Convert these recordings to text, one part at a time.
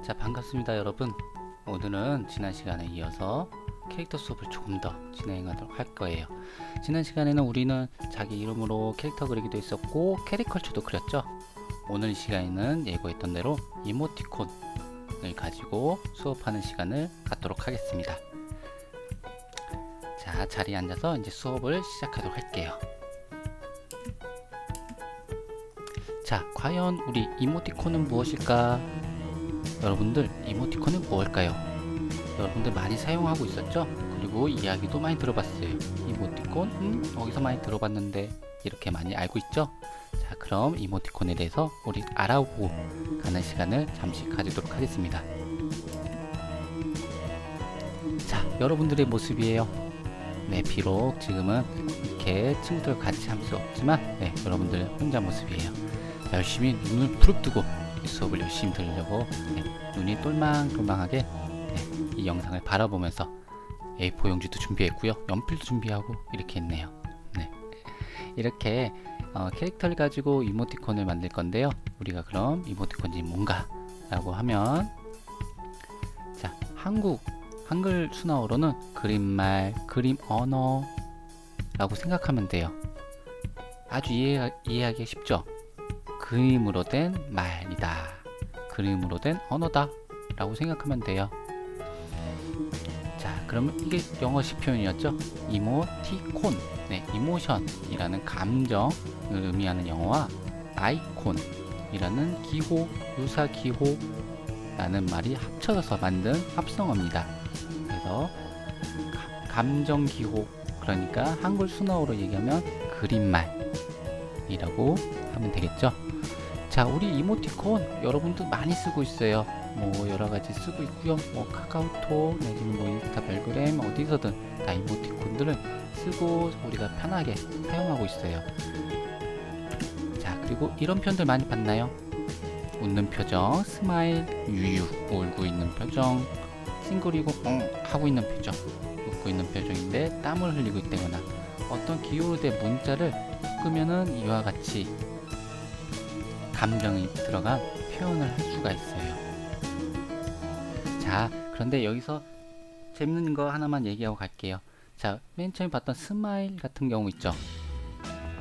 자, 반갑습니다 여러분. 오늘은 지난 시간에 이어서 캐릭터 수업을 조금 더 진행하도록 할 거예요. 지난 시간에는 우리는 자기 이름으로 캐릭터 그리기도 했었고 캐릭컬처도 그렸죠. 오늘 이 시간에는 예고했던 대로 이모티콘을 가지고 수업하는 시간을 갖도록 하겠습니다. 자, 자리에 앉아서 이제 수업을 시작하도록 할게요. 자, 과연 우리 이모티콘은 무엇일까? 여러분들, 이모티콘은 무엇일까요? 여러분들 많이 사용하고 있었죠? 그리고 이야기도 많이 들어봤어요. 이모티콘? 어디서 많이 들어봤는데 이렇게 많이 알고 있죠? 자, 그럼 이모티콘에 대해서 우리 알아보고 가는 시간을 잠시 가지도록 하겠습니다. 자, 여러분들의 모습이에요. 네, 비록 지금은 이렇게 친구들 같이 할 수 없지만 여러분들 혼자 모습이에요. 자, 열심히 눈을 부릅뜨고 이 수업을 열심히 들으려고 눈이 똘망똘망하게 이 영상을 바라보면서 A4 용지도 준비했고요, 연필도 준비하고 이렇게 했네요. 이렇게 캐릭터를 가지고 이모티콘을 만들 건데요. 우리가 그럼 이모티콘이 뭔가 라고 하면, 자, 한글 순화어로는 그림말, 그림 언어 라고 생각하면 돼요. 아주 이해하기 쉽죠? 그림으로 된 말이다, 그림으로 된 언어다 라고 생각하면 돼요. 자, 그러면 이게 영어식 표현이었죠. 이모티콘, 이모션이라는 감정을 의미하는 영어와 아이콘이라는 기호, 유사기호라는 말이 합쳐져서 만든 합성어입니다. 그래서 감정기호, 그러니까 한글 순화어로 얘기하면 그림말이라고 하면 되겠죠. 자, 우리 이모티콘 여러분들 많이 쓰고 있어요. 뭐 여러가지 쓰고 있고요. 뭐 카카오톡 내지는 뭐 인스타, 별그램 어디서든 다 이모티콘들을 쓰고 우리가 편하게 사용하고 있어요. 자, 그리고 이런 표현들 많이 봤나요? 웃는 표정, 스마일, 유유, 울고 있는 표정, 찡그리고 하고 있는 표정, 웃고 있는 표정인데 땀을 흘리고 있다거나 어떤 기호로 된 문자를 끄면은 이와 같이 감정이 들어간 표현을 할 수가 있어요. 자, 그런데 여기서 재밌는 거 하나만 얘기하고 갈게요. 자, 맨 처음에 봤던 스마일 같은 경우 있죠.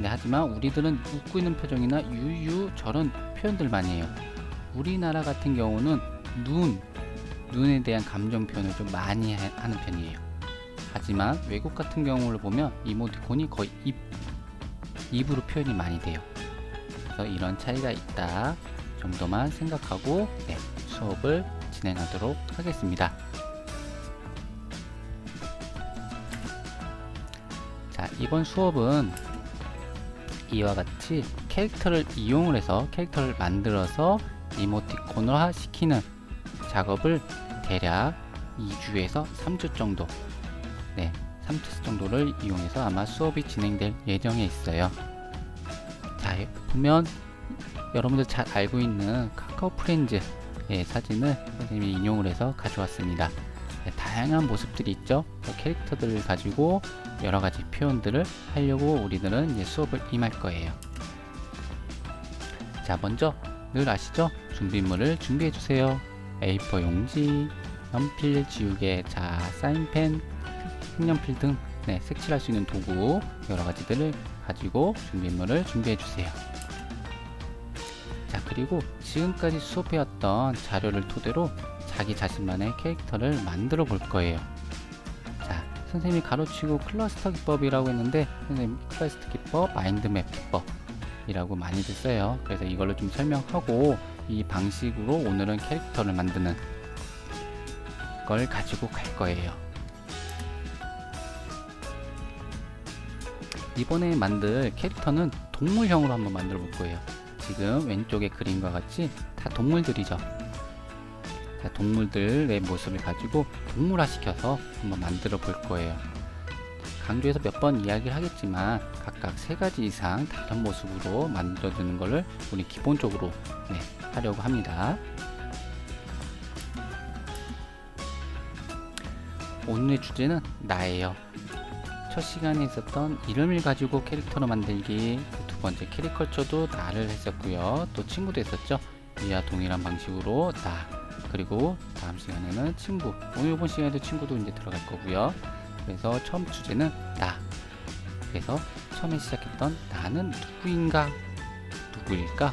하지만 우리들은 웃고 있는 표정이나 유유 저런 표현들 많이 해요. 우리나라 같은 경우는 눈에 대한 감정 표현을 좀 많이 하는 편이에요. 하지만 외국 같은 경우를 보면 이모티콘이 거의 입으로 표현이 많이 돼요. 그래서 이런 차이가 있다 정도만 생각하고 수업을 진행하도록 하겠습니다. 자, 이번 수업은 이와 같이 캐릭터를 이용을 해서 캐릭터를 만들어서 이모티콘화 시키는 작업을 대략 2주에서 3주 정도 3주 정도를 이용해서 아마 수업이 진행될 예정에 있어요. 자, 보면 여러분들 잘 알고 있는 카카오 프렌즈의 사진을 선생님이 인용을 해서 가져왔습니다. 다양한 모습들이 있죠. 캐릭터들을 가지고 여러가지 표현들을 하려고 우리들은 이제 수업을 임할 거예요. 자, 먼저 늘 아시죠? 준비물을 준비해 주세요. A4 용지, 연필, 지우개, 자, 사인펜, 색연필 등 색칠할 수 있는 도구 여러가지들을 가지고 준비물을 준비해 주세요. 자, 그리고 지금까지 수업해왔던 자료를 토대로 자기 자신만의 캐릭터를 만들어 볼 거예요. 자, 선생님이 가로치고 클러스터 기법이라고 했는데 선생님 클러스터 기법, 마인드맵 기법이라고 많이들 써요. 그래서 이걸로 좀 설명하고 이 방식으로 오늘은 캐릭터를 만드는 걸 가지고 갈 거예요. 이번에 만들 캐릭터는 동물형으로 한번 만들어 볼 거예요. 지금 왼쪽의 그림과 같이 다 동물들이죠. 자, 동물들의 모습을 가지고 동물화 시켜서 한번 만들어 볼 거예요. 강조해서 몇 번 이야기를 하겠지만 각각 3가지 이상 다른 모습으로 만들어주는 것을 우리 기본적으로 하려고 합니다. 오늘의 주제는 나예요. 첫 시간에 있었던 이름을 가지고 캐릭터로 만들기, 두 번째 캐릭컬처도 나를 했었고요. 또 친구도 했었죠. 이와 동일한 방식으로 나, 그리고 다음 시간에는 친구, 오늘 이번 시간에도 친구도 이제 들어갈 거고요. 그래서 처음 주제는 나. 그래서 처음에 시작했던 나는 누구인가, 누구일까?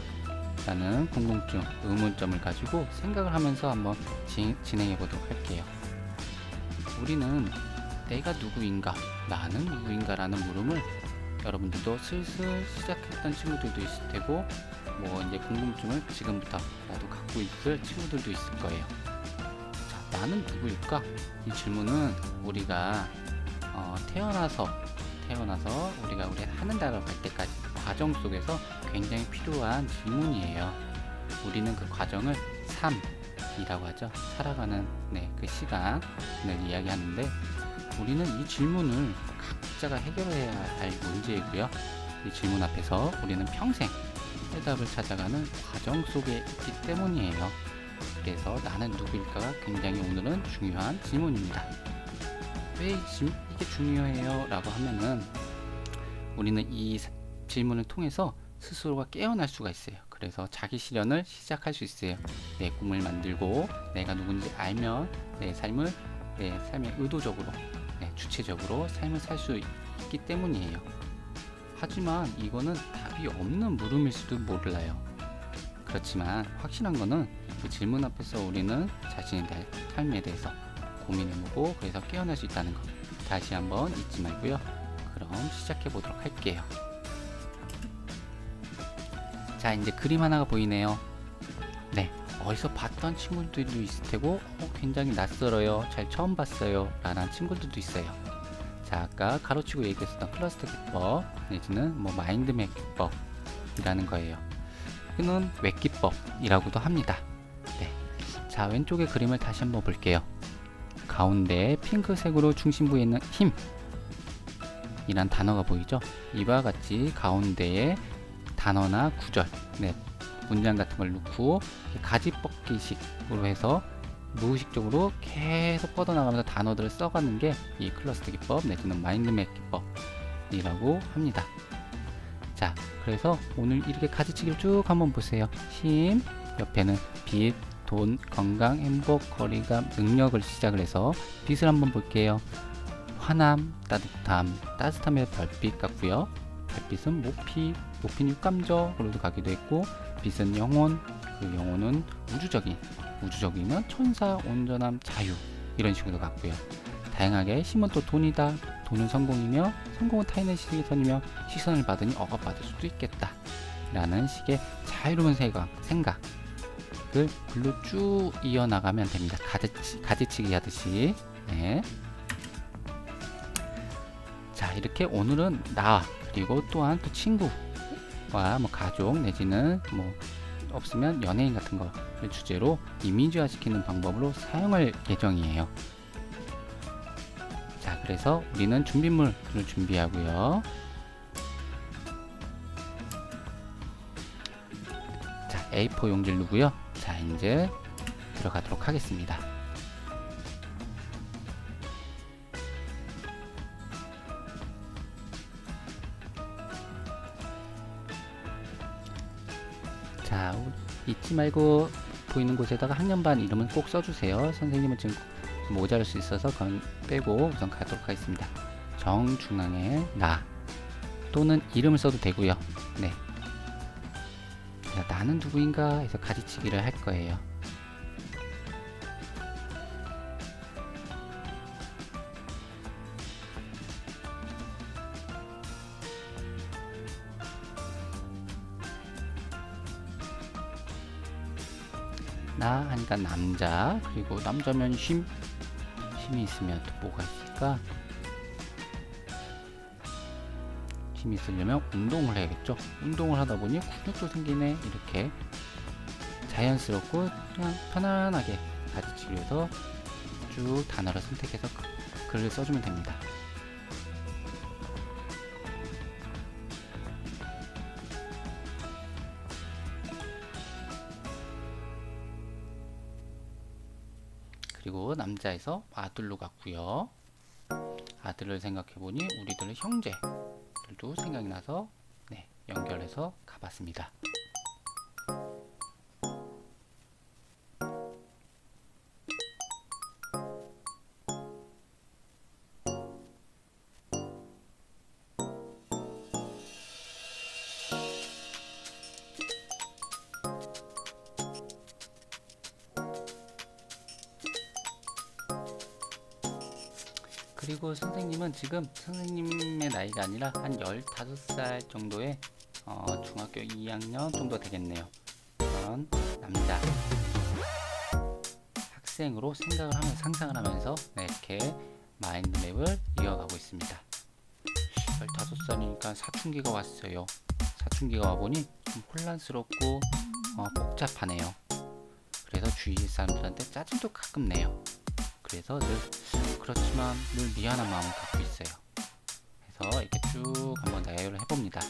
라는 궁금증, 의문점을 가지고 생각을 하면서 한번 진행해 보도록 할게요. 우리는 내가 누구인가, 나는 누구인가 라는 물음을 여러분들도 슬슬 시작했던 친구들도 있을 테고, 뭐 이제 궁금증을 지금부터 나도 갖고 있을 친구들도 있을 거예요. 자, 나는 누구일까? 이 질문은 우리가 태어나서 우리가 하늘나라로 갈 때까지 과정 속에서 굉장히 필요한 질문이에요. 우리는 그 과정을 삶이라고 하죠. 살아가는 그 시간을 이야기하는데, 우리는 이 질문을 각자가 해결해야 할 문제이고요. 이 질문 앞에서 우리는 평생 해답을 찾아가는 과정 속에 있기 때문이에요. 그래서 나는 누구일까가 굉장히 오늘은 중요한 질문입니다. 왜 이게 중요해요? 라고 하면은, 우리는 이 질문을 통해서 스스로가 깨어날 수가 있어요. 그래서 자기 실현을 시작할 수 있어요. 내 꿈을 만들고 내가 누군지 알면 내 삶의 의도적으로, 주체적으로 삶을 살 수 있기 때문이에요. 하지만 이거는 답이 없는 물음일 수도 몰라요. 그렇지만 확실한 거는 그 질문 앞에서 우리는 자신의 삶에 대해서 고민해보고, 그래서 깨어날 수 있다는 거 다시 한번 잊지 말고요. 그럼 시작해 보도록 할게요. 자, 이제 그림 하나가 보이네요. 네, 어디서 봤던 친구들도 있을 테고, 굉장히 낯설어요, 잘 처음 봤어요 라는 친구들도 있어요. 자, 아까 가로치고 얘기했었던 클러스터 기법 내지는 마인드맵 기법이라는 거예요. 이거는 웹 기법이라고도 합니다. 네. 자, 왼쪽의 그림을 다시 한번 볼게요. 가운데 핑크색으로 중심부에 있는 힘 이란 단어가 보이죠? 이와 같이 가운데에 단어나 구절, 문장 같은 걸 넣고 가지 뻗기식으로 해서 무의식적으로 계속 뻗어나가면서 단어들을 써가는 게 이 클러스터 기법 내지는 마인드맵 기법이라고 합니다. 자, 그래서 오늘 이렇게 가지치기를 쭉 한번 보세요. 힘, 옆에는 빛, 돈, 건강, 행복, 거리감, 능력을 시작을 해서 빛을 한번 볼게요. 환함, 따뜻함, 따뜻함의 별빛 같고요. 별빛은 모피는 육감적으로도 가기도 했고, 빛은 영혼, 그 영혼은 우주적이면 천사, 온전함, 자유 이런 식으로 갔고요. 다양하게 힘은 또 돈이다. 돈은 성공이며, 성공은 타인의 시선이며, 시선을 받으니 억압받을 수도 있겠다 라는 식의 자유로운 생각을 글로 쭉 이어나가면 됩니다. 가지치기 하듯이. 네. 자, 이렇게 오늘은 나, 그리고 또한 또 친구와 가족 내지는 없으면 연예인 같은 거를 주제로 이미지화 시키는 방법으로 사용할 예정이에요. 자, 그래서 우리는 준비물을 준비하고요. 자, A4 용지를 누고요. 자, 이제 들어가도록 하겠습니다. 자, 잊지 말고 보이는 곳에다가 학년반 이름은 꼭 써주세요. 선생님은 지금 모자랄 수 있어서 그건 빼고 우선 가도록 하겠습니다. 정중앙에 나 또는 이름을 써도 되고요. 네. 자, 나는 누구인가 해서 가지치기를 할 거예요. 나 하니까 남자, 그리고 남자면 힘이 있으면 또 뭐가 있을까? 힘이 있으려면 운동을 해야겠죠. 운동을 하다 보니 근육도 생기네. 이렇게 자연스럽고 그냥 편안하게 가지치기해서 쭉 단어를 선택해서 글을 써주면 됩니다. 그리고 남자에서 아들로 갔고요. 아들을 생각해보니 우리들은 형제들도 생각이 나서 연결해서 가봤습니다. 그리고 선생님은 지금 선생님의 나이가 아니라 한 15살 정도의 중학교 2학년 정도 되겠네요. 그런 남자 학생으로 생각을 하면서 상상을 하면서 네, 이렇게 마인드맵을 이어가고 있습니다. 15살이니까 사춘기가 왔어요. 사춘기가 와보니 좀 혼란스럽고 복잡하네요. 그래서 주위 사람들한테 짜증도 가끔 내요. 그래서 그렇지만 늘 미안한 마음을 갖고 있어요. 그래서 이렇게 쭉 한번 나열을 해봅니다.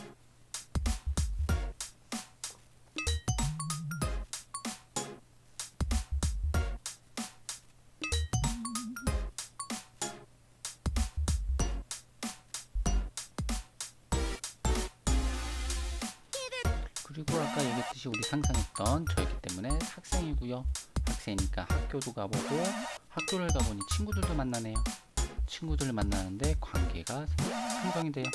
그리고 아까 얘기했듯이 우리 상상했던 저였기 때문에 학생이고요. 학생이니까 학교도 가보고 학교를 가보니 친구들도 만나네요. 친구들을 만나는데 관계가 형성이 돼요.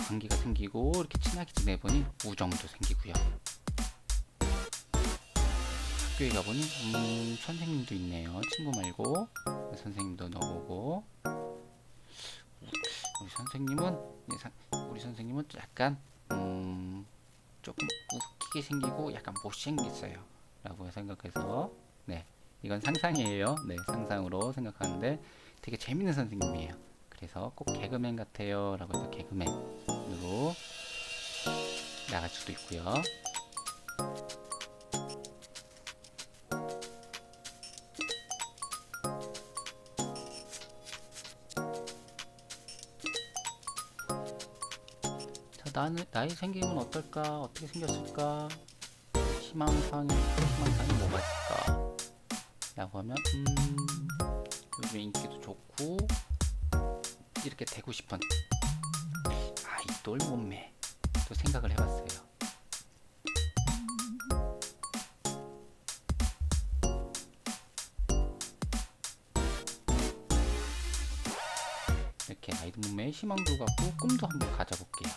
관계가 생기고 이렇게 친하게 지내보니 우정도 생기고요. 학교에 가보니 선생님도 있네요. 친구 말고 선생님도 넣어보고 우리 선생님은 약간 조금 웃기게 생기고 약간 못생겼어요 라고 생각해서 네, 이건 상상이에요. 네, 상상으로 생각하는데 되게 재밌는 선생님이에요. 그래서 꼭 개그맨 같아요 라고 해서 개그맨으로 나갈 수도 있고요. 나의 생김은 어떨까? 어떻게 생겼을까? 희망사항이 뭐가 있을까? 라고 하면 요즘 인기도 좋고 이렇게 되고 싶은 아이돌 몸매 또 생각을 해봤어요. 이렇게 아이돌 몸매에 희망도 갖고 꿈도 한번 가져볼게요.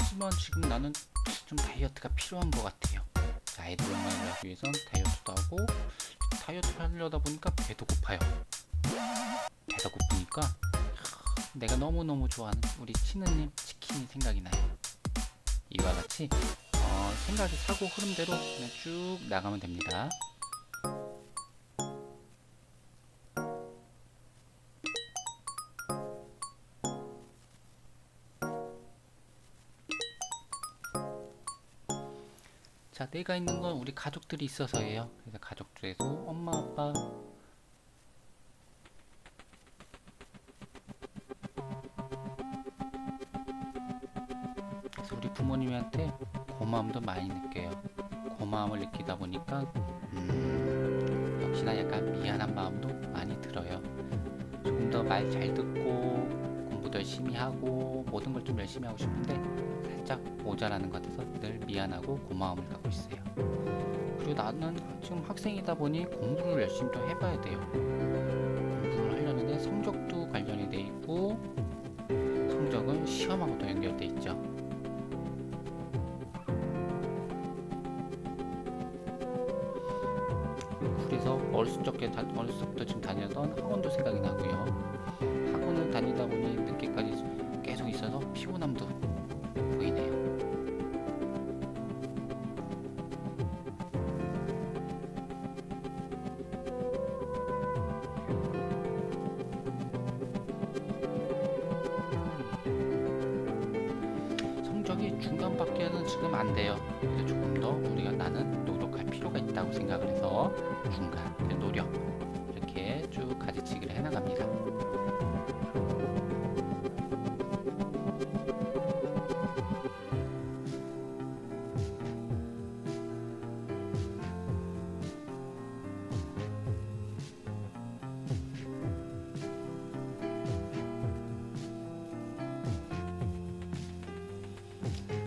하지만 지금 나는 좀 다이어트가 필요한 것 같아요. 아이돌 몸매를 하기 위해선 다이어트도 하고 다이어트를 하려다 보니까 배도 고파요. 배가 고프니까 내가 너무너무 좋아하는 우리 치느님 치킨이 생각이 나요. 이와 같이 생각이 사고 흐름대로 그냥 쭉 나가면 됩니다. 자, 내가 있는 건 우리 가족들이 있어서예요. 그래서 가족 중에서 엄마, 아빠, 그래서 우리 부모님한테 고마움도 많이 느껴요. 고마움을 느끼다 보니까 역시나 약간 미안한 마음도 많이 들어요. 조금 더 말 잘 듣고 공부도 열심히 하고 모든 걸 좀 열심히 하고 싶은데 살짝 모자라는 것 같아서 늘 미안하고 고마움을 갖고 있어요. 그리고 나는 지금 학생이다 보니 공부를 열심히 또 해봐야 돼요. 공부를 하려는데 성적도 관련이 돼 있고 성적은 시험하고도 연결돼 있죠. 그래서 어렸을 적부터 지금 다니던 학원도 생각이 나고요. 학원을 다니다 보니 늦게까지 계속 있어서 피곤함도 보이네요. 성적이 중간밖에는 지금 안 돼요. 그래서 조금 더 나는 노력할 필요가 있다고 생각을 해서 중간, 노력 이렇게 쭉 가지치기를 해나갑니다.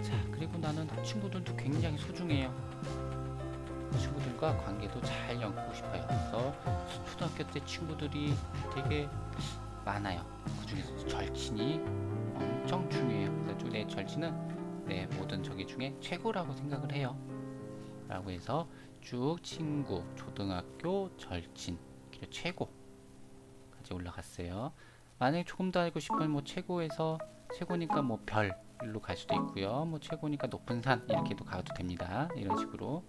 자, 그리고 나는 친구들도 굉장히 소중해요. 친구들과 관계도 잘 엮고 싶어요. 그래서 초등학교 때 친구들이 되게 많아요. 그 중에서 절친이 엄청 중요해요. 그래서 내 절친은 내 모든 저기 중에 최고라고 생각을 해요. 라고 해서 쭉 친구, 초등학교, 절친, 그리고 최고까지 올라갔어요. 만약에 조금 더 알고 싶으면 뭐 최고에서 최고니까 뭐 별로 갈 수도 있고요. 뭐 최고니까 높은 산 이렇게도 가도 됩니다. 이런 식으로.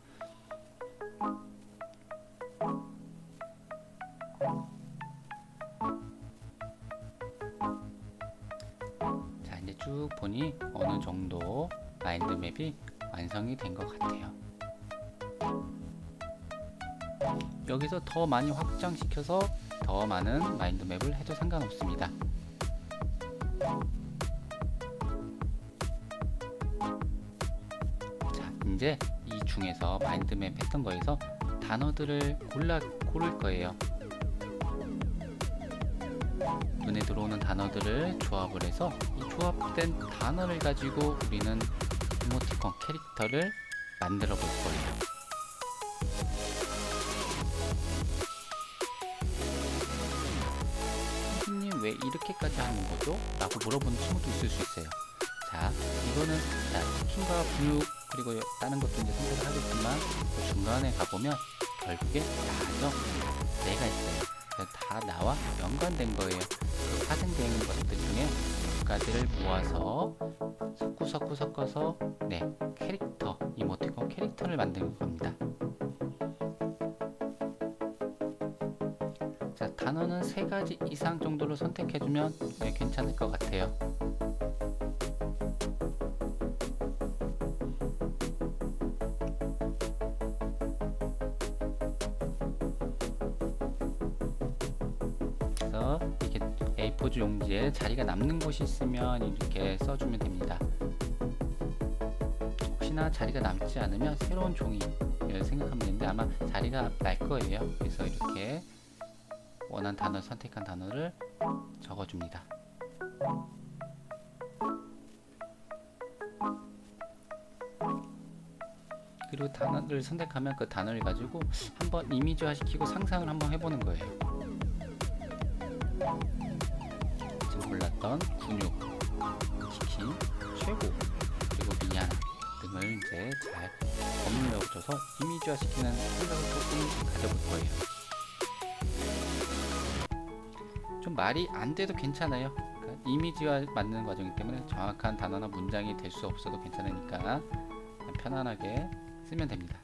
자, 이제 쭉 보니 어느 정도 마인드맵이 완성이 된 것 같아요. 여기서 더 많이 확장시켜서 더 많은 마인드맵을 해도 상관없습니다. 자, 이제 이 중에서 마인드맵 했던 거에서 단어들을 고를 거예요. 눈에 들어오는 단어들을 조합을 해서 이 조합된 단어를 가지고 우리는 이모티콘 캐릭터를 만들어 볼 거예요. 선생님 왜 이렇게까지 하는 거죠? 라고 물어보는 친구도 있을 수 있어요. 자, 이거는 치킨과 분유 그리고 다른 것도 이제 선택을 하겠지만 그 중간에 가보면 결국에 나죠. 내가 있어요. 다 나와 연관된 거예요. 그 파생된 것들 중에 몇 가지를 모아서 섞어서 캐릭터, 이모티콘 캐릭터를 만드는 겁니다. 자, 단어는 3가지 이상 정도를 선택해주면 괜찮을 것 같아요. 그래서 이렇게 A4 용지에 자리가 남는 곳이 있으면 이렇게 써주면 됩니다. 혹시나 자리가 남지 않으면 새로운 종이를 생각하면 되는데 아마 자리가 날 거예요. 그래서 이렇게 원하는 단어 선택한 단어를 적어줍니다. 그리고 단어를 선택하면 그 단어를 가지고 한번 이미지화 시키고 상상을 한번 해보는 거예요. 지금 골랐던 근육, 치킨, 최고, 그리고 미안 등을 이제 잘 버무려줘서 이미지화 시키는 생각을 조금 가져볼 거예요. 좀 말이 안 돼도 괜찮아요. 그러니까 이미지화 만드는 과정이기 때문에 정확한 단어나 문장이 될 수 없어도 괜찮으니까 편안하게 쓰면 됩니다.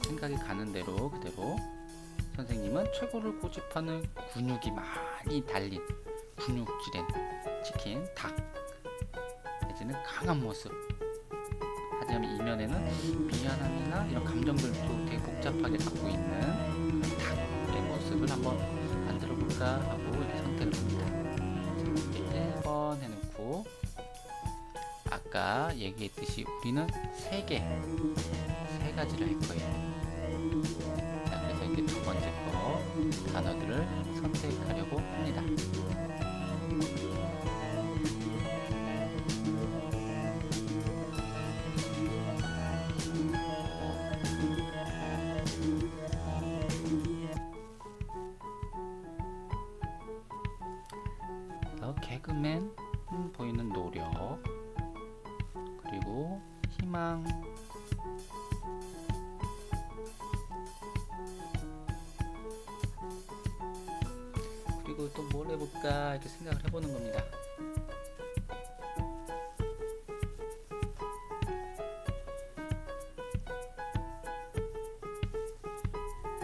생각이 가는 대로 그대로 선생님은 최고를 고집하는 근육이 많이 달린 근육질의 치킨, 닭 내지는 강한 모습. 하지만 이면에는 미안함이나 이런 감정들도 되게 복잡하게 갖고 있는 닭의 모습을 한번 만들어 볼까 하고 이렇게 선택을 합니다. 이렇게 1번 해놓고 아까 얘기했듯이 우리는 3가지를 할 거예요. 자, 그래서 이제 2번째 거 단어들을 선택하려고 합니다. 개그맨 보이는 노력 그리고 희망 그리고 또 뭘 해볼까 이렇게 생각을 해보는 겁니다.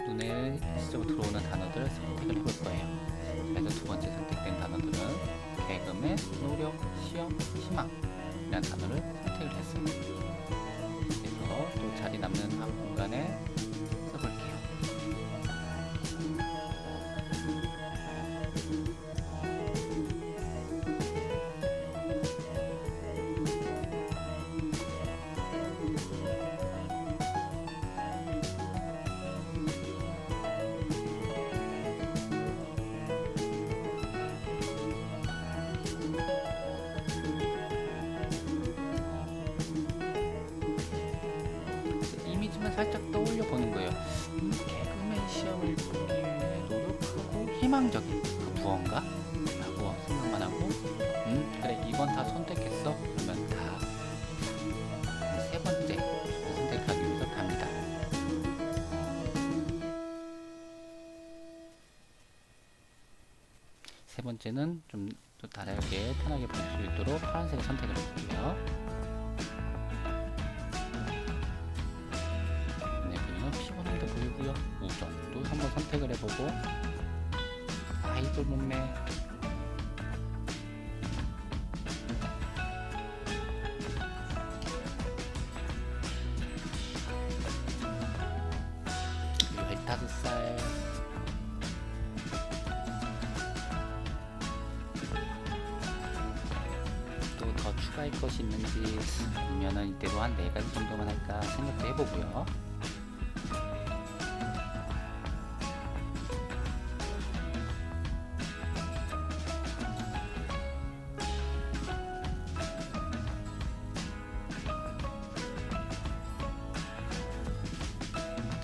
눈에 실제로 들어오는 단어들을 선택을 해볼 거예요. 그래서 2번째 선택된 단어들은 개그맨, 노력, 시험, 희망 이라는 단어를 선택을 했습니다. 그래서 또 자리 남는 한 공간에 써볼게요. 희망적인 그 무언가 라고 생각만 하고 그래 이건 다 선택했어 그러면 다 세 번째 선택하기 위해서 갑니다. 세 번째는 좀 또 다르게 편하게 볼 수 있도록 파란색을 선택을 해볼게요. 네, 그러면 피곤함도 보이고요. 우정도 한번 선택을 해보고 아이돌 몸매 그리고 15살 또 더 추가할 것이 있는지 아니면은 이대로 한 4가지 정도만 할까 생각도 해보고요.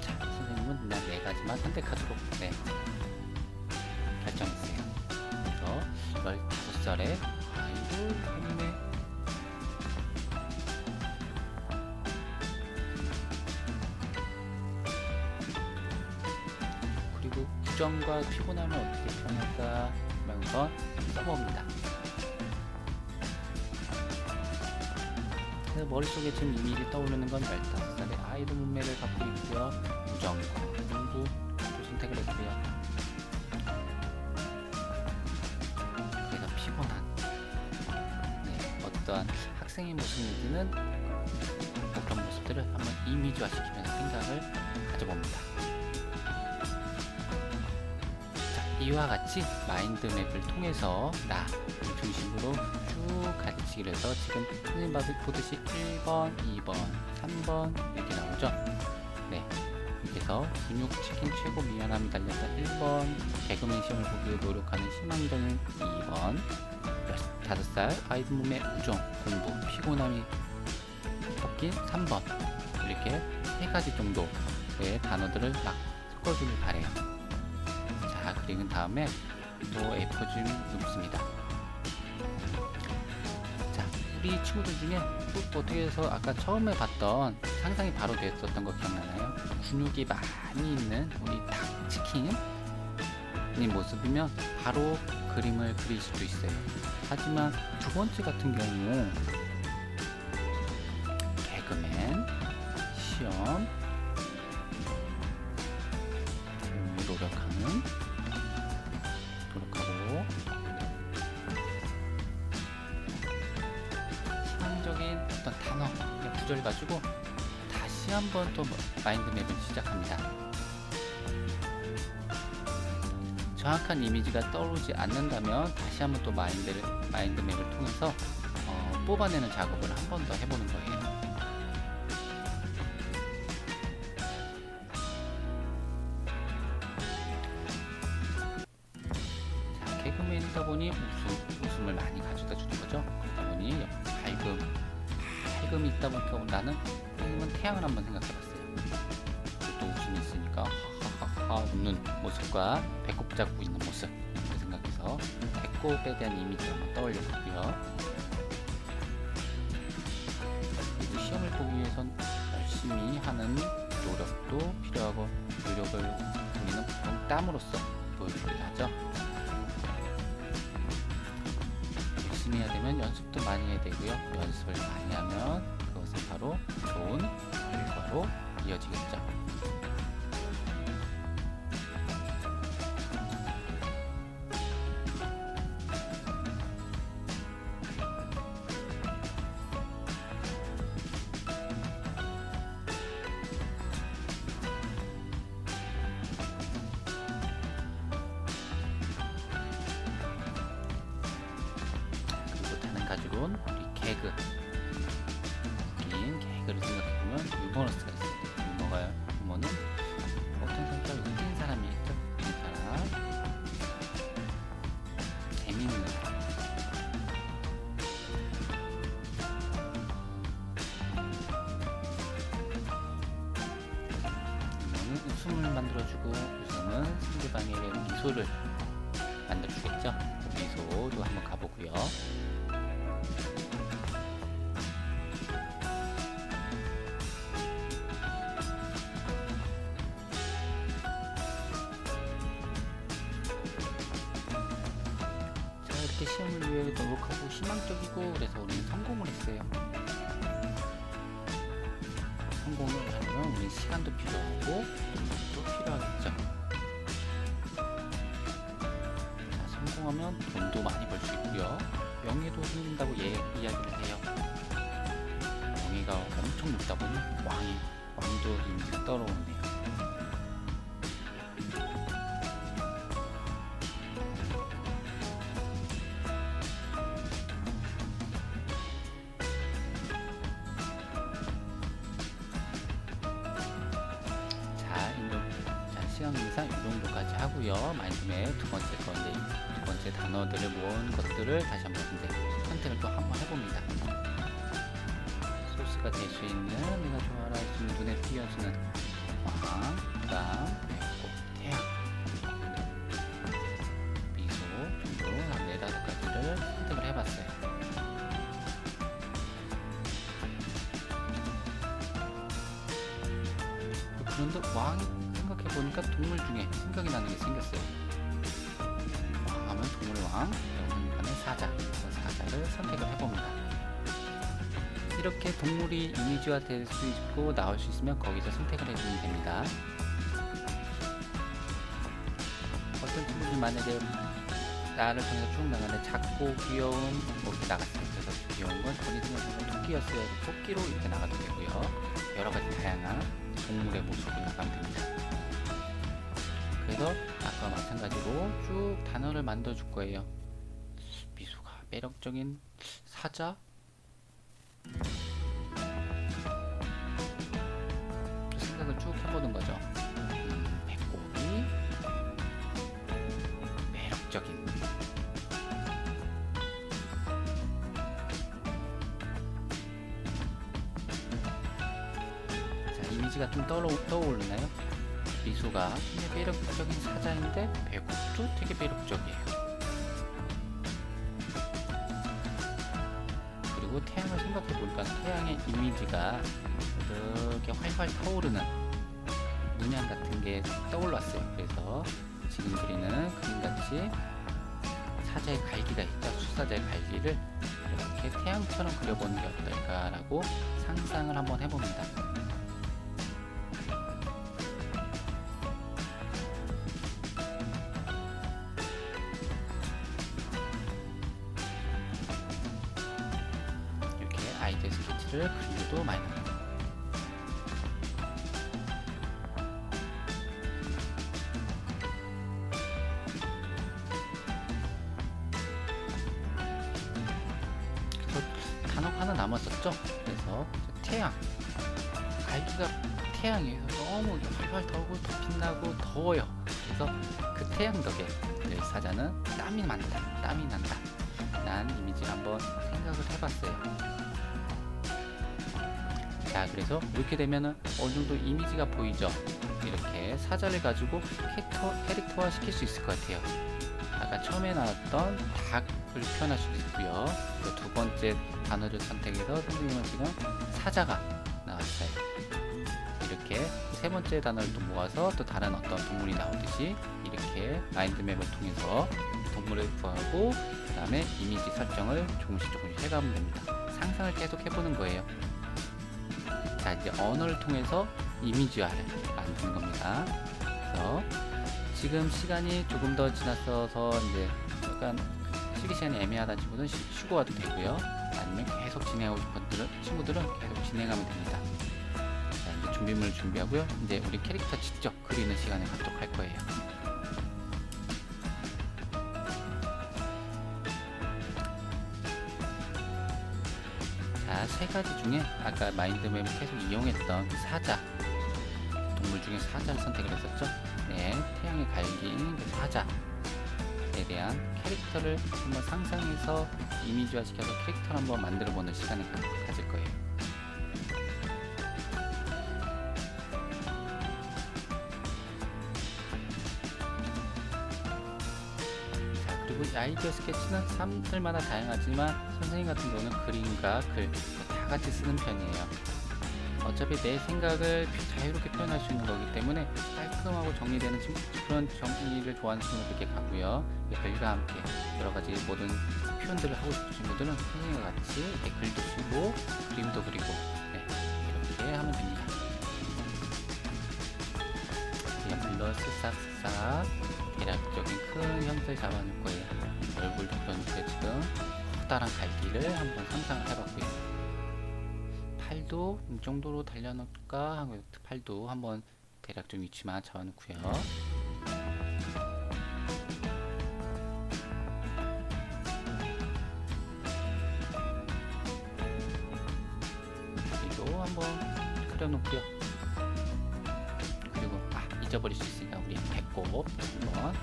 선생님은 그냥 4가지만 선택하도록 결정했어요. 그래서 15살에 아이돌 몸매 그리고 부정과 피곤함을 어떻게 표현할까 하면서 써봅니다. 그래서 머릿속에 지금 이미지 떠오르는 건 15살의 아이돌 몸매를 갖고 있고요. 부정과 공부도 선택을 했고요. 그래서 피곤한 어떠한 학생의 모습인지는 그런 모습들을 한번 이미지화시키면서 생각을 가져봅니다. 이와 같이 마인드맵을 통해서 나 중심으로 쭉 가르치기를 해서 지금 선생님 보듯이 1번, 2번, 3번 이렇게 나오죠. 네, 그래서 근육 치킨 최고 미안함이 달렸던 1번, 개그맨 시험을 보기 위해 노력하는 희망적인 2번, 15살 아이들 몸의 우정, 공부, 피곤함이 섞인 3번 이렇게 3가지 정도의 단어들을 막 섞어주길 바래요. 자, 그리고 다음에 또 F 좀 눕습니다. 자, 우리 친구들 중에 또 어떻게 해서 아까 처음에 봤던 상상이 바로 됐었던 거 기억나나요? 근육이 많이 있는 우리 닭치킨의 모습이면 바로 그림을 그릴 수도 있어요. 하지만 두 번째 같은 경우 개그맨 시험 노력하고 희망적인 어떤 단어 구절 가지고 다시 한번 또 마인드맵을 시작합니다. 정확한 이미지가 떠오르지 않는다면 다시 한번 또 마인드맵을 통해서 뽑아내는 작업을 한 번 더 해보는 거예요. 자, 개그맨이다 보니 웃음을 많이 가져다 주는 거죠. 그러다 보니 밝음이 있다 보니까 나는 태양을 한번 생각해봤어요. 또 웃음이 있으니까 하하하하 웃는 모습과 배꼽 잡고 있는 모습 생각해서 배꼽에 대한 이미지를 한번 떠올려보고요. 그리고 시험을 보기 위해선 열심히 하는 노력도 필요하고 노력을 우리는 보통 땀으로써 보여주기도 하죠. 열심히 해야 되면 연습도 많이 해야 되고요. 연습을 많이 하면 그것은 바로 좋은 결과로 이어지겠죠. 가지고는 우리 개그 웃긴 개그를 생각해보면 유머러스가 있습니다. 유머는 어떤 성격이 웃긴 사람이 있죠. 웃긴 사람, 재미있는 사람. 유머는 웃음을 만들어주고 웃음은 상대방에게 미소를 만들어주겠죠. 미소도 한번 가보고요. 자, 이렇게 시험을 위해 노력하고 희망적이고 그래서 우리는 성공을 했어요. 성공을 하려면 우리 시간도 필요하고 돈도 필요하겠죠. 자, 성공하면 돈도 많이 벌 수 있고요. 명예도 생긴다고 이야기를 해요. 명예가 엄청 높다 보니 왕도 이미지가 떨어오네요. 시간 이상 이 정도까지 하고요. 마인드맵 두 번째 단어들을 모은 것들을 다시 한번 선택을 또 한번 해봅니다. 소스가 될 수 있는 내가 좋아할 수 있는 눈에 띄어주는 왕, 그다음 배꼽, 태양, 미소 정도 한 4-5가지를 선택을 해봤어요. 그런데 왕이 생각해보니까 동물 중에 생각이 나는 게 생겼어요. 왕하면 동물왕, 여기는 사자를 선택을 해봅니다. 이렇게 동물이 이미지화 될 수 있고 나올 수 있으면 거기서 선택을 해주면 됩니다. 어떤 친구들 만약에 나를 통해서 쭉 나가는데 작고 귀여운 이렇게 나갔어요. 그래서 귀여운 건 본인 생각에는 토끼였어요. 토끼로 이렇게 나가도 되고요. 여러가지 다양한 동물의 모습을 나가면 됩니다. 그래서 아까 마찬가지로 쭉 단어를 만들어 줄 거예요. 미소가 매력적인 사자, 생각을 쭉 해보는 거죠. 배꼽이 매력적인, 자, 이미지가 좀 떠오르나요? 미소가 굉장히 매력적인 사자인데 배꼽도 되게 매력적이에요. 그리고 태양을 생각해보니까 태양의 이미지가 이렇게 활활 타오르는 문양 같은 게 떠올랐어요. 그래서 지금 그리는 그림같이 사자의 갈기가 있죠. 수사자의 갈기를 이렇게 태양처럼 그려보는 게 어떨까라고 상상을 한번 해봅니다. 아이디어 스케치를 그림도 많이 나옵니다. 그래서 단어 하나 남았었죠? 그래서 태양, 갈기가 태양이에요. 너무 활활 타오고 더 빛나고 더워요. 그래서 그 태양 덕에 사자는 땀이 난다 난 이미지를 한번 생각을 해봤어요. 자, 그래서 이렇게 되면은 어느 정도 이미지가 보이죠? 이렇게 사자를 가지고 캐릭터화 시킬 수 있을 것 같아요. 아까 처음에 나왔던 닭을 표현할 수도 있고요. 두 번째 단어를 선택해서 선생님은 지금 사자가 나왔어요. 이렇게 세 번째 단어를 또 모아서 또 다른 어떤 동물이 나오듯이 이렇게 마인드맵을 통해서 동물을 구하고 그 다음에 이미지 설정을 조금씩 해가면 됩니다. 상상을 계속 해보는 거예요. 자, 이제 언어를 통해서 이미지화를 만드는 겁니다. 그래서 지금 시간이 조금 더 지났어서 이제 약간 쉬기 시간이 애매하다는 친구들은 쉬고 와도 되고요. 아니면 계속 진행하고 싶은 친구들은 계속 진행하면 됩니다. 자, 이제 준비물을 준비하고요. 이제 우리 캐릭터 직접 그리는 시간을 갖도록 할 거예요. 자, 세 가지 중에 아까 마인드맵을 계속 이용했던 사자, 동물 중에 사자를 선택을 했었죠. 네, 태양의 갈기인 그 사자에 대한 캐릭터를 한번 상상해서 이미지화 시켜서 캐릭터를 한번 만들어보는 시간을 가질 거예요. 자, 아이디어 스케치는 사람들마다 다양하지만 선생님 같은 경우는 그림과 글 다 같이 쓰는 편이에요. 어차피 내 생각을 자유롭게 표현할 수 있는 거기 때문에 깔끔하고 정리되는 그런 정리를 좋아하는 친구는 그렇게 가고요. 글과 함께 여러 가지 모든 표현들을 하고 싶은 친구들은 선생님과 같이 이렇게 글도 쓰고 그림도 그리고 이렇게 하면 됩니다. 이걸로 쓱싹쓱싹 대략적인 큰 형태를 잡아놓을 거예요. 얼굴도 그려놓고요. 지금 커다란 갈기를 한번 상상을 해봤고요. 팔도 이 정도로 달려놓을까 하고 팔도 한번 대략 좀 위치만 잡아놓고요. 여기도 한번 그려놓고요. 그리고 잊어버릴 수 있으니까 우리 배꼽 한번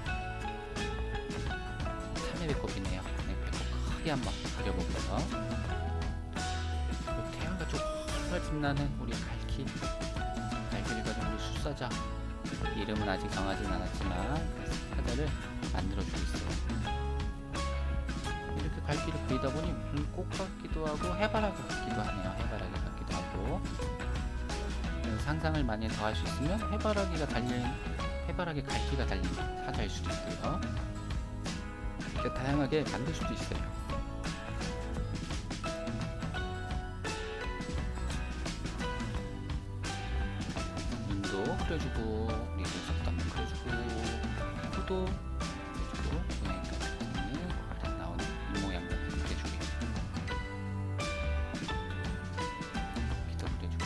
3의 배꼽이네요. 네, 배꼽 크게 한번 그려보고요. 태양과 좀 빛나는 우리 갈기를 가진 우리 숫사자, 이름은 아직 정하진 않았지만 사자를 만들어주고 있어요. 이렇게 갈기를 그리다 보니 무슨 꽃 같기도 하고 해바라기 같기도 하네요. 해바라기 같기도 하고. 상상을 많이 더 할 수 있으면 해바라기 갈기가 달린 사자일 수도 있고요. 이렇게 다양하게 만들 수도 있어요. 그려주고, 우리 눈썹도 한번 그려주고, 코도 그려주고, 모양 같은 거울에 나오는 이 모양 같은 거 그려주고요. 귀도 그려주고,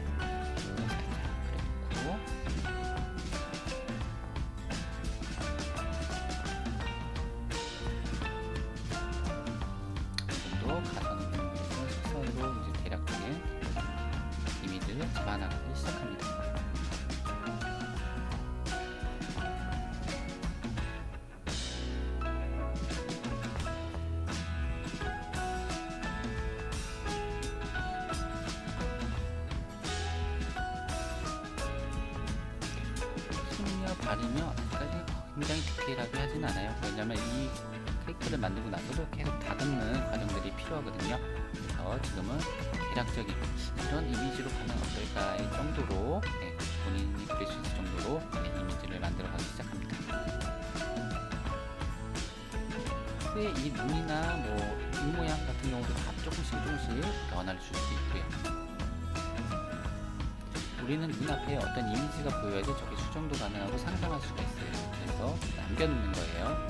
살짝 그려주고, 또 가선을 이용해서 식선으로 이제 대략적인 이미지를 잡아나가기 시작합니다. 발이며 아직까지 굉장히 디테일하게 하진 않아요. 왜냐면 이 케이크를 만들고 나서도 계속 다듬는 과정들이 필요하거든요. 그래서 지금은 대략적인 이런 이미지로 가면 어떨까의 정도로 본인이 그릴 수 있을 정도로 이미지를 만들어가기 시작합니다. 후에 이 눈이나 입 모양 같은 경우도 다 조금씩 변화를 줄 수 있고요. 우리는 눈앞에 어떤 이미지가 보여야지 저게 수정도 가능하고 상상할 수가 있어요. 그래서 남겨놓는 거예요.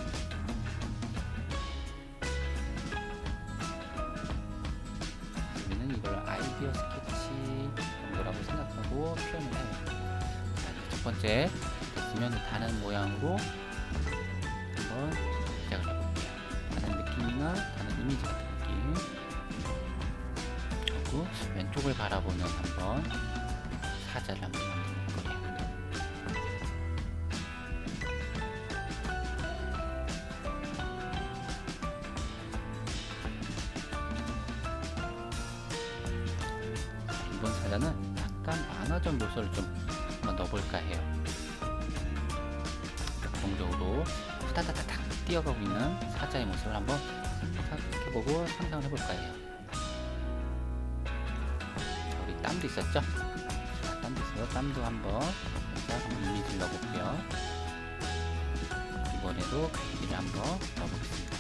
우리는 이걸 아이디어 스케치 정도라고 생각하고 표현을 해요. 자, 첫 번째 됐으면 다른 모양으로 한번 시작을 해볼게요. 다른 느낌이나 다른 이미지 같은 느낌. 그리고 왼쪽을 바라보는 한번 사자를 한번 만들어 볼 거예요. 이번 사자는 약간 만화적 요소를 좀 한번 넣어볼까 해요. 공적으로 후다다다닥 뛰어가고 있는 사자의 모습을 한번 생각해보고 상상을 해볼까 해요. 우리 땀도 있었죠? 땀도 한번 이미지를 넣어볼게요. 이번에도 갈기를 한번 넣어보겠습니다.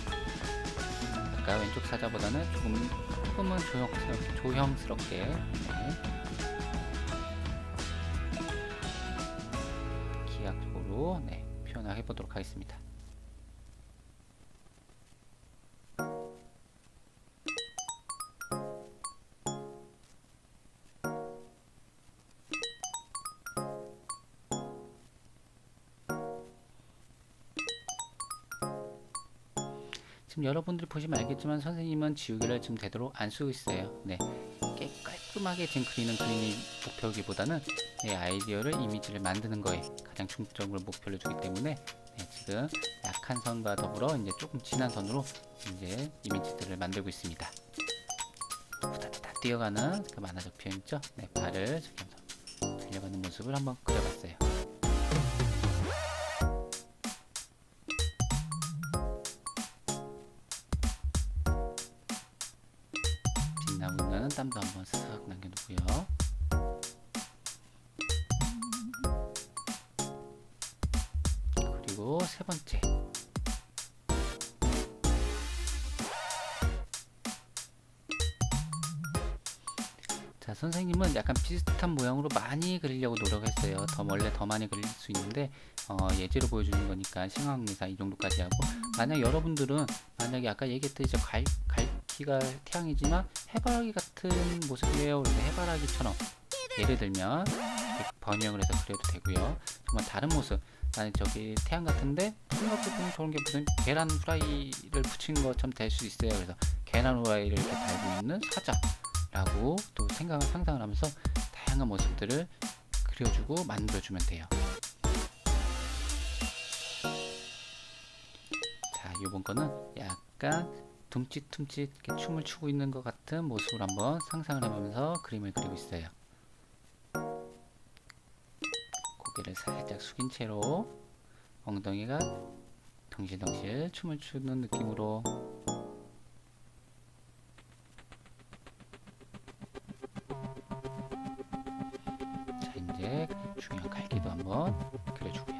아까 왼쪽 사자보다는 조금은 조형스럽게 기하학적으로 표현을 해보도록 하겠습니다. 지금 여러분들이 보시면 알겠지만 선생님은 지우개를 지금 되도록 안 쓰고 있어요. 깔끔하게 지금 그리는 그림이 목표이기보다는 아이디어를 이미지를 만드는 거에 가장 중점을 목표를 주기 때문에 지금 약한 선과 더불어 이제 조금 진한 선으로 이제 이미지들을 만들고 있습니다. 후다다닥 뛰어가는 그 만화적 표현 있죠? 발을 달려가는 모습을 한번 그려봤어요. 땀도 한번 쓱 남겨두고요. 그리고 세 번째, 자, 선생님은 약간 비슷한 모양으로 많이 그리려고 노력했어요. 원래 더 많이 그릴 수 있는데 예제로 보여주는 거니까 신강미사 이 정도까지 하고, 만약 여러분들은 만약에 아까 얘기했듯이 갈기가 태양이지만 해바라기 같은 모습이에요. 그래서 해바라기처럼 예를 들면 번역을 해서 그려도 되고요. 정말 다른 모습, 나는 저기 태양 같은데 생각해 보면 저런 게 무슨 계란 후라이를 붙인 것처럼 될 수 있어요. 그래서 계란 후라이를 이렇게 달고 있는 사자라고 또 상상을 하면서 다양한 모습들을 그려주고 만들어주면 돼요. 자, 요번 거는 약간 둠칫둠칫 이렇게 춤을 추고 있는 것 같은 모습을 한번 상상을 해보면서 그림을 그리고 있어요. 고개를 살짝 숙인 채로 엉덩이가 덩실덩실 춤을 추는 느낌으로, 자, 이제 중요한 갈기도 한번 그려주고요.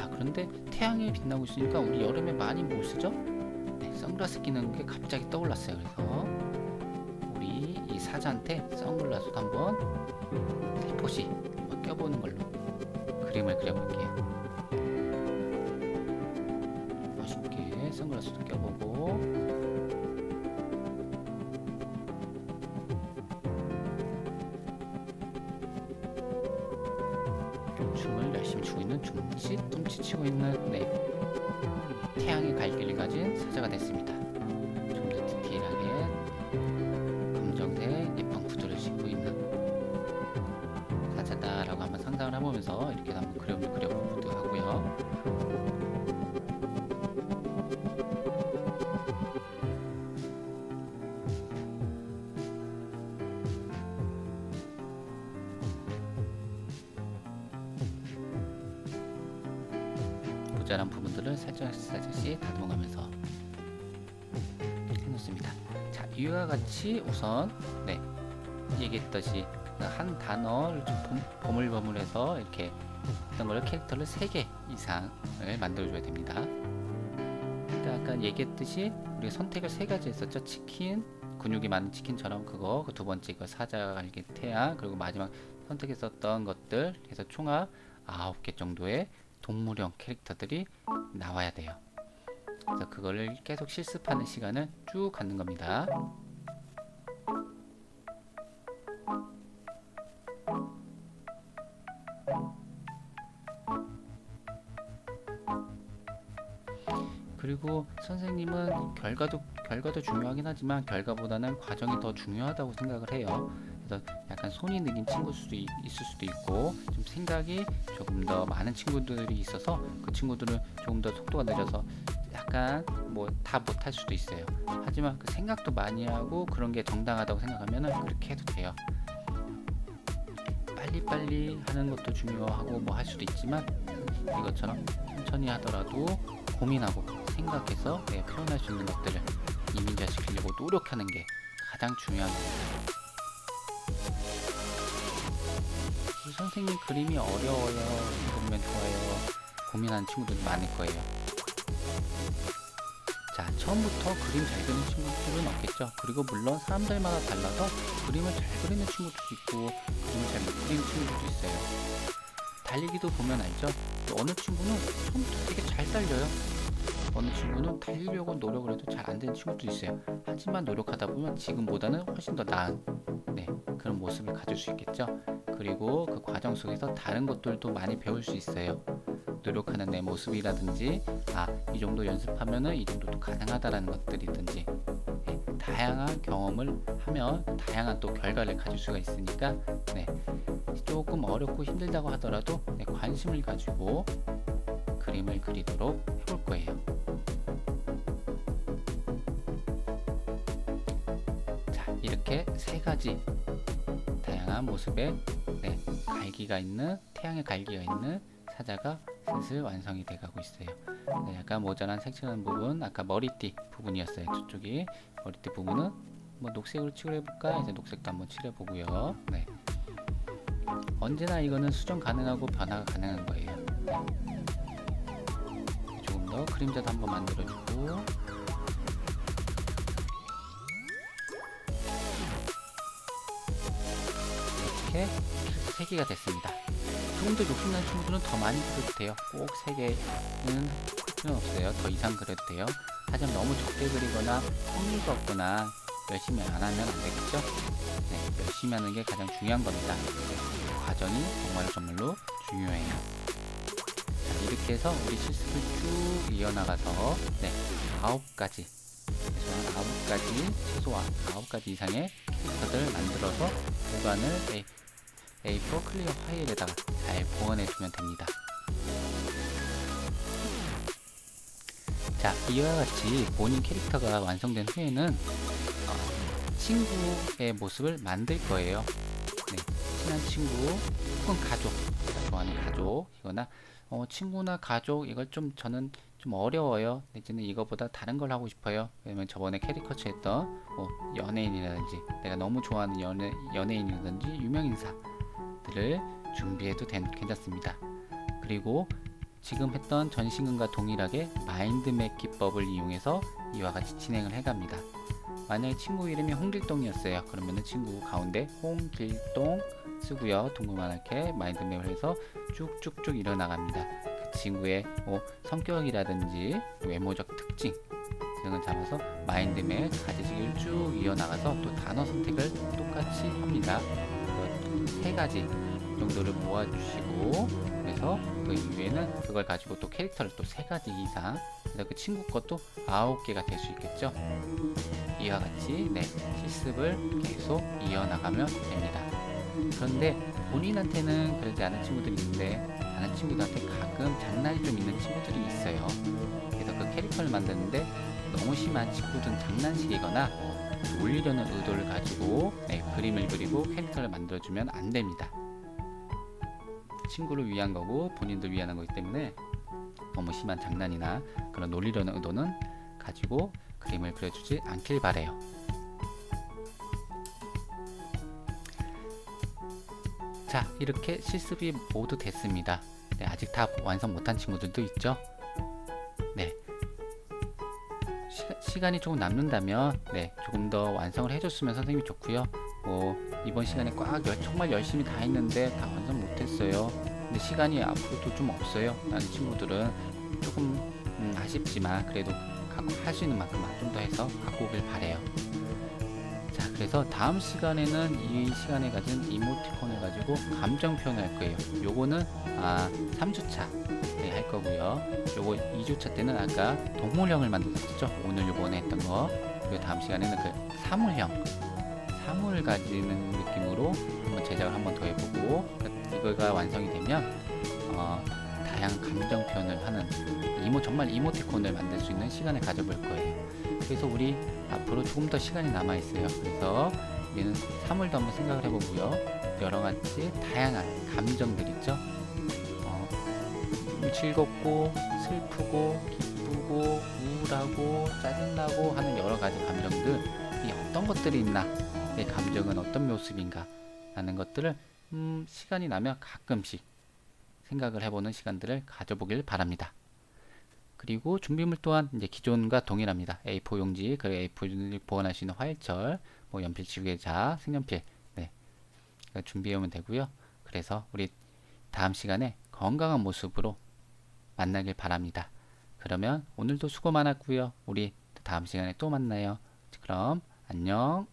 그런데 태양이 빛나고 있으니까 우리 여름에 많이 못 쓰죠? 네, 선글라스 끼는 게 갑자기 떠올랐어요. 그래서 우리 이 사자한테 선글라스도 한번 살포시 한번 껴보는 걸로 그림을 그려볼게요. 멋있게 선글라스도 껴보고, 춤을 열심히 추고 있는, 둠칫 치고 있는, 네, 태양의 갈기를 가진 사자가 됐습니다. 좀 더 디테일하게 검정색 예쁜 구두를 신고 있는 사자다라고 한번 상상을 해보면서 이렇게 한번 그림을 그려보기도 하고요. 모자란 부분들을 살짝씩 다듬어가면서 해놓습니다. 자, 이와 같이 우선 얘기했듯이 한 단어를 좀 버물버물해서 이렇게 어떤 걸 캐릭터를 3개 이상을 만들어줘야 됩니다. 그러니까 아까 얘기했듯이 우리가 선택을 3가지 했었죠. 치킨, 근육이 많은 치킨처럼 그거, 그 두 번째 거 사자, 갈기, 태양, 그리고 마지막 선택했었던 것들 해서 총합 9개 정도의 동물형 캐릭터들이 나와야 돼요. 그래서 그거를 계속 실습하는 시간을 쭉 갖는 겁니다. 그리고 선생님은 결과도 중요하긴 하지만 결과보다는 과정이 더 중요하다고 생각을 해요. 그래서 약간 손이 느린 친구일 수도 있고, 좀 생각이 조금 더 많은 친구들이 있어서 그 친구들은 조금 더 속도가 느려서 약간 뭐 다 못할 수도 있어요. 하지만 그 생각도 많이 하고 그런 게 정당하다고 생각하면 그렇게 해도 돼요. 빨리빨리 하는 것도 중요하고 뭐 할 수도 있지만, 이것처럼 천천히 하더라도 고민하고 생각해서 표현할 수 있는 것들을 이민자시키려고 노력하는 게 가장 중요한 겁니다. 선생님 그림이 어려워요, 이거 보면 좋아요, 고민하는 친구들이 많을 거예요. 자, 처음부터 그림 잘 그리는 친구들은 없겠죠. 그리고 물론 사람들마다 달라서 그림을 잘 그리는 친구들도 있고 그림을 잘 못 그리는 친구들도 있어요. 달리기도 보면 알죠. 어느 친구는 처음부터 되게 잘 달려요. 어느 친구는 달리려고 노력을 해도 잘 안 되는 친구도 있어요. 하지만 노력하다 보면 지금보다는 훨씬 더 나은 그런 모습을 가질 수 있겠죠. 그리고 그 과정 속에서 다른 것들도 많이 배울 수 있어요. 노력하는 내 모습이라든지, 이 정도 연습하면은 이 정도도 가능하다라는 것들이든지, 다양한 경험을 하면 다양한 또 결과를 가질 수가 있으니까, 조금 어렵고 힘들다고 하더라도 관심을 가지고 그림을 그리도록 해볼 거예요. 자, 이렇게 세 가지 다양한 모습의 갈기가 있는, 태양의 갈기가 있는 사자가 슬슬 완성이 돼가고 있어요. 약간 모자란 색칠하는 부분, 아까 머리띠 부분이었어요. 저쪽이 머리띠 부분은 뭐 녹색으로 칠해볼까? 이제 녹색도 한번 칠해보고요. 언제나 이거는 수정 가능하고 변화가 가능한 거예요. 조금 더 그림자도 한번 만들어주고, 이렇게 3개가 됐습니다. 조금 더 욕심나는 친구들은 더 많이 그려도 돼요. 꼭 3개는 필요는 없어요. 더 이상 그려도 돼요. 하지만 너무 적게 그리거나 흥미가 없거나 열심히 안 하면 안 되겠죠? 열심히 하는 게 가장 중요한 겁니다. 과정이 정말로 중요해요. 자, 이렇게 해서 우리 실습을 쭉 이어나가서 9가지, 최소한 9가지 이상의 캐릭터들을 만들어서 보관을 A4 클리어 파일에다가 잘 보관해주면 됩니다. 자, 이와 같이 본인 캐릭터가 완성된 후에는 친구의 모습을 만들 거예요. 친한 친구 혹은 가족, 제가 좋아하는 가족이거나 친구나 가족, 이걸 저는 좀 어려워요. 내지는 이거보다 다른 걸 하고 싶어요. 왜냐면 저번에 캐리커처 했던 연예인이라든지 내가 너무 좋아하는 연예인이라든지 유명인사들을 준비해도 괜찮습니다. 그리고 지금 했던 전신근과 동일하게 마인드맵 기법을 이용해서 이와 같이 진행을 해갑니다. 만약에 친구 이름이 홍길동이었어요. 그러면은 친구 가운데 홍길동 쓰고요. 동그랗게 마인드맵을 해서 쭉쭉쭉 일어나갑니다. 그 친구의 성격이라든지 외모적 특징 등을 잡아서 마인드맵 가지식을 쭉 이어나가서 또 단어 선택을 똑같이 합니다. 3가지 정도를 모아주시고, 그래서 그 이후에는 그걸 가지고 또 캐릭터를 또 3가지 이상, 그래서 그 친구 것도 9개가 될 수 있겠죠. 이와 같이 실습을 계속 이어나가면 됩니다. 그런데 본인한테는 그러지 않은 친구들이 있는데 다른 친구들한테 가끔 장난이 좀 있는 친구들이 있어요. 그래서 그 캐릭터를 만드는데 너무 심한 친구들은 장난식이거나 놀리려는 의도를 가지고 그림을 그리고 캐릭터를 만들어주면 안 됩니다. 친구를 위한 거고 본인들 위한 거기 때문에 너무 심한 장난이나 그런 놀리려는 의도는 가지고 그림을 그려주지 않길 바래요. 자, 이렇게 실습이 모두 됐습니다. 아직 다 완성 못한 친구들도 있죠. 시간이 조금 남는다면 조금 더 완성을 해줬으면 선생님이 좋고요. 이번 시간에 정말 열심히 다 했는데 다 완성 못했어요. 근데 시간이 앞으로도 좀 없어요. 라는 친구들은 조금 아쉽지만 그래도 할 수 있는 만큼만 좀 더 해서 갖고 오길 바래요. 자, 그래서 다음 시간에는 이 시간에 가진 이모티콘을 가지고 감정 표현을 할 거예요. 요거는 3주차 할 거고요. 요거 2주차 때는 아까 동물형을 만들었죠. 오늘 요번에 했던 거. 그리고 다음 시간에는 그 사물 가지는 느낌으로 한번 제작을 한번 더 해보고, 이거가 완성이 되면 다양한 감정 표현을 하는 정말 이모티콘을 만들 수 있는 시간을 가져볼 거예요. 그래서 우리 앞으로 조금 더 시간이 남아 있어요. 그래서 우리는 사물도 한번 생각을 해보고요. 여러 가지 다양한 감정들 있죠. 즐겁고 슬프고 기쁘고 우울하고 짜증나고 하는 여러 가지 감정들이 어떤 것들이 있나, 내 감정은 어떤 모습인가 라는 것들을 시간이 나면 가끔씩 생각을 해보는 시간들을 가져보길 바랍니다. 그리고 준비물 또한 이제 기존과 동일합니다. A4 용지, 그리고 A4를 보관할 수 있는 화일철, 연필, 지우개자, 색연필 준비해오면 되고요. 그래서 우리 다음 시간에 건강한 모습으로 만나길 바랍니다. 그러면 오늘도 수고 많았고요. 우리 다음 시간에 또 만나요. 그럼 안녕.